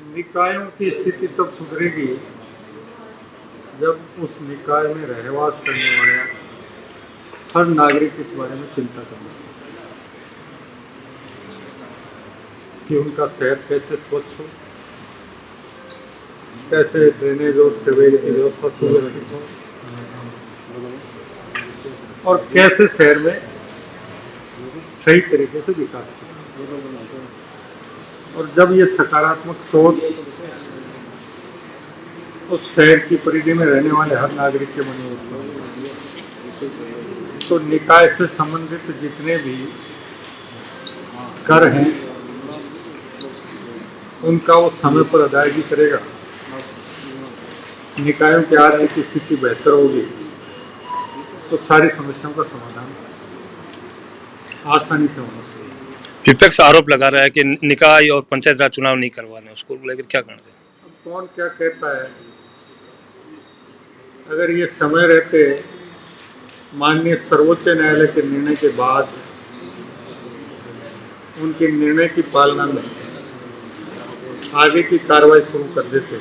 निकायों की स्थिति तब सुधरेगी जब उस निकाय में रहवास करने वाले हर नागरिक इस बारे में चिंता करना कि उनका शहर कैसे स्वच्छ हो, कैसे ड्रेनेज और सीवेज की व्यवस्था सुव्यवस्थित हो और कैसे शहर में सही तरीके से विकास किया। और जब ये सकारात्मक सोच उस शहर की परिधि में रहने वाले हर नागरिक के मन में उत्पन्न हो, तो निकाय से संबंधित जितने भी कर हैं उनका वो समय पर अदायगी करेगा, निकायों की आर्थिक स्थिति बेहतर होगी, तो सारी समस्याओं का समाधान आसानी से होना चाहिए। विपक्ष आरोप लगा रहा है कि निकाय और पंचायत राज चुनाव नहीं करवाने, उसको लेकर क्या कहना है? अब कौन क्या कहता है? अगर ये समय रहते माननीय सर्वोच्च न्यायालय के निर्णय के बाद उनके निर्णय की पालना में आगे की कार्रवाई शुरू कर देते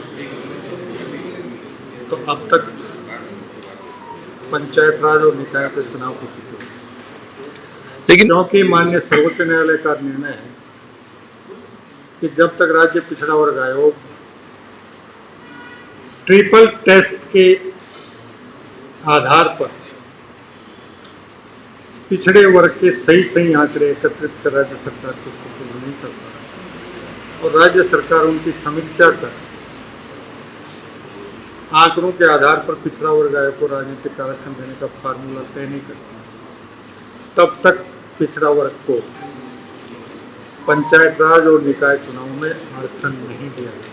तो अब तक पंचायत राज और निकाय के चुनाव हो चुके हैं। लेकिन क्योंकि माननीय सर्वोच्च न्यायालय का निर्णय है कि जब तक राज्य पिछड़ा वर्ग आयोग ट्रिपल टेस्ट के आधार पर पिछड़े वर्ग के सही आंकड़े एकत्रित कर राज्य सरकार को सुपुर्द नहीं कर पा रहा और राज्य सरकार उनकी समीक्षा कर आंकड़ों के आधार पर पिछड़ा वर्ग आयोग को राजनीतिक आरक्षण देने का फार्मूला तय नहीं करती, तब तक पिछड़ा वर्ग को पंचायत राज और निकाय चुनाव में आरक्षण नहीं दिया जा सकता।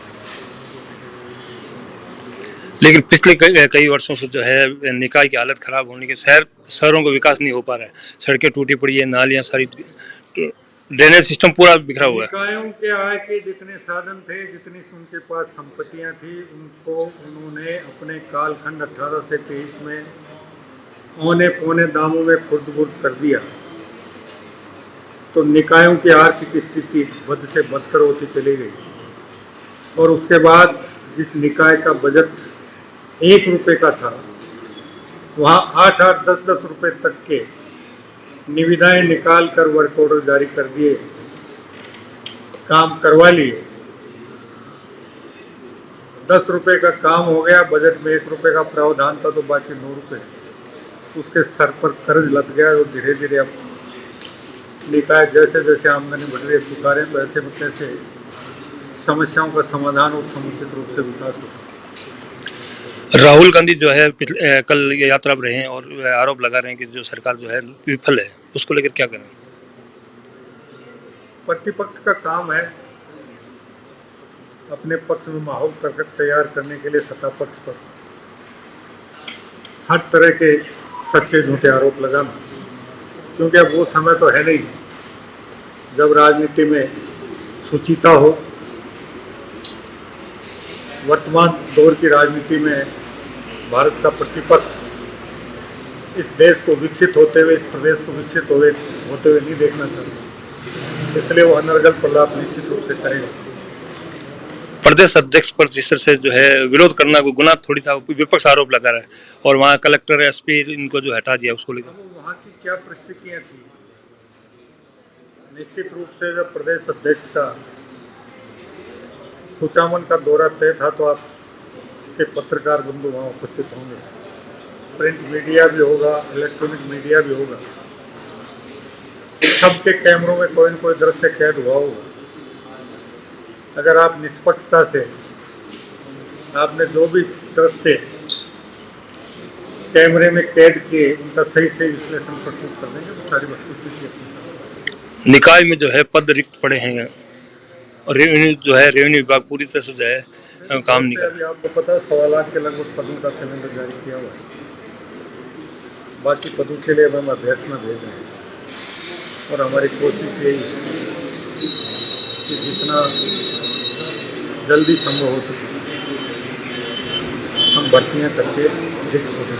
लेकिन पिछले कई वर्षों से जो है निकाय की हालत खराब होने के शहरों का विकास नहीं हो पा रहा है, सड़कें टूटी पड़ी है, नालियां सारी, ड्रेनेज सिस्टम पूरा बिखरा हुआ है। निकायों के आय के जितने साधन थे, जितनी उनके पास संपत्तियां थी, उनको उन्होंने अपने कालखंड 18 से 23 में औने पौने दामों में खुर्द-बुर्द कर दिया, तो निकायों की आर्थिक स्थिति बद से बदतर होती चली गई। और उसके बाद जिस निकाय का बजट 1 रुपये का था, वहाँ 8-8, 10-10 रुपये तक के निविदाएं निकाल कर वर्क ऑर्डर जारी कर दिए, काम करवा लिए। 10 रुपये का काम हो गया, बजट में 1 रुपये का प्रावधान था, तो बाकी 9 रुपये उसके सर पर कर्ज लद गया। और धीरे धीरे अब निकाय जैसे जैसे आमदनी बढ़ रही है चुका रहे हैं, तो ऐसे में कैसे समस्याओं का समाधान और समुचित रूप से विकास होता है। राहुल गांधी जो है कल ये यात्रा पर रहे हैं और आरोप लगा रहे हैं कि जो सरकार जो है विफल है, उसको लेकर क्या करें? प्रतिपक्ष का काम है अपने पक्ष में माहौल तैयार करने के लिए सत्ता पक्ष पर हर तरह के सच्चे झूठे आरोप लगाना, क्योंकि अब वो समय तो है नहीं जब राजनीति में सुचिता हो। वर्तमान दौर की राजनीति में भारत का प्रतिपक्ष इस देश को विकसित होते हुए, इस प्रदेश को विकसित होते हुए नहीं देखना चाहता, इसलिए वो अनर्गल प्रलाप निश्चित रूप से करेगा। प्रदेश अध्यक्ष पर जिस तरह से जो है विरोध करना कोई गुनाह थोड़ी था, विपक्ष आरोप लगा रहा है और वहाँ कलेक्टर एसपी इनको जो हटा दिया, उसको लेकर वहाँ की क्या परिस्थितियाँ थी? निश्चित रूप से जब प्रदेश अध्यक्ष का कुचामन का दौरा तय था तो आपके पत्रकार बंधु वहाँ उपस्थित होंगे, प्रिंट मीडिया भी होगा, इलेक्ट्रॉनिक मीडिया भी होगा, सबके कैमरों में कोई न कोई दृश्य कैद हुआ होगा। अगर आप निष्पक्षता से आपने जो भी दृश्य कैमरे में कैद किए उनका सही विश्लेषण प्रस्तुत कर देंगे तो सारी वस्तुस्थिति अपनी सामने। निकाय में जो है पद रिक्त पड़े हैं और रेवेन्यू विभाग पूरी तरह से जो है काम नहीं कर रहा। आपको पता है 1.25 लाख के लगभग पदों का कैलेंडर जारी किया हुआ है, बाकी पदों के लिए हम अभ्यर्थना भेज रहे हैं और हमारी कोशिश यही है कि जितना जल्दी संभव हो सके हम भर्तियाँ करके रिक्त पदों